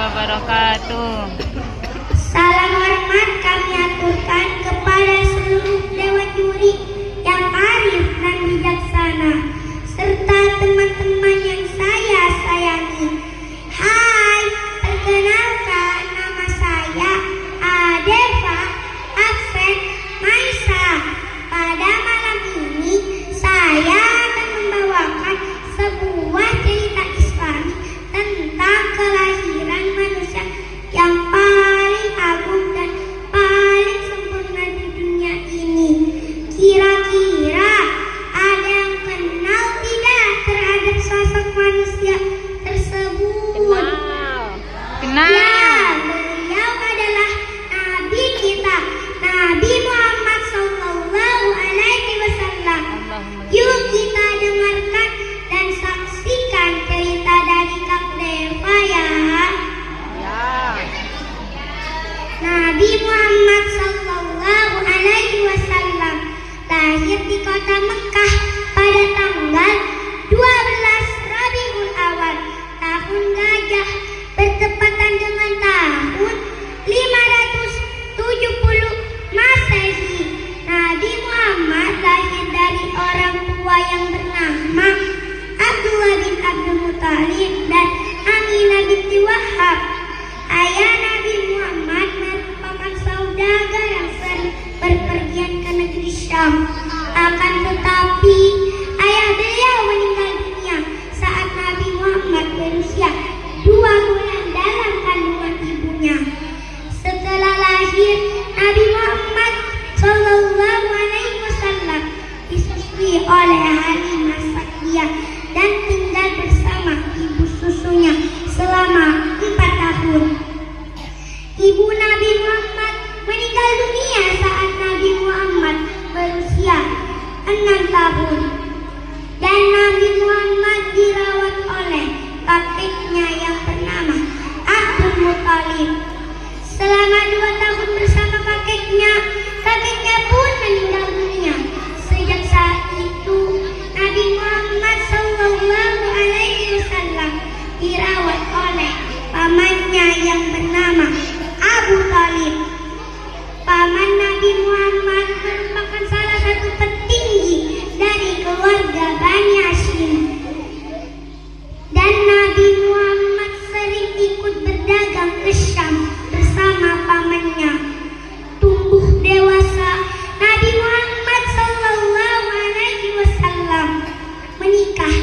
wabarakatuh. Salam hormat kami aturkan kepada seluruh dewan juri yang arif dan bijaksana, serta teman-teman yang saya sayangi. Hai, perkenalkan nama saya Adeva Aksen Maisa. Pada malam ini saya akan membawakan sebuah cerita Islami tentang kelahiran manusia yang paling agung dan paling sempurna di dunia ini. Kira-kira ada yang kenal tidak terhadap sosok manusia tersebut? Kenal. Ya, beliau adalah Nabi kita, Nabi Muhammad Sallallahu Alaihi Wasallam. Yuk kita dengarkan dan saksikan cerita dari Kak Deva ya. Nabi Muhammad Sallallahu Alaihi Wasallam lahir di kota Mekah pada tanggal 12 Rabiul Awal tahun Gajah, bertepatan dengan tahun 570 Masehi. Nabi Muhammad lahir dari orang tua yang bernama Abdullah bin Abdul Muthalib dan Aminah binti Wahab. Ayah Nabi Muhammad merupakan saudagar yang sering berpergian ke negeri Syam. Akan tetapi ayah beliau meninggal dunia saat Nabi Muhammad berusia 2 bulan dalam kandungan ibunya. Setelah lahir, Nabi Muhammad Sallallahu Alaihi Wasallam disusui oleh Halimah Sa'diyah dan tinggal bersama ibu susunya selama 4 tahun. Ibu Nabi Muhammad meninggal dunia saat Nabi Muhammad berusia 6 tahun. Dan Nabi Muhammad dirawat oleh kakeknya yang bernama Abdul Muthalib. Selama 2 tahun bersama kakeknya pun meninggal dunia. Sejak saat itu, Nabi Muhammad Sallallahu Alaihi Wasallam dirawat oleh pamannya yang bernama Abu Thalib. Paman Nabi Muhammad merupakan salah satu petinggi dari keluarga Bani Hashim. Dan Nabi Muhammad sering ikut berdagang ke Syam bersama pamannya. Tumbuh dewasa, Nabi Muhammad Sallallahu Alaihi Wasallam menikah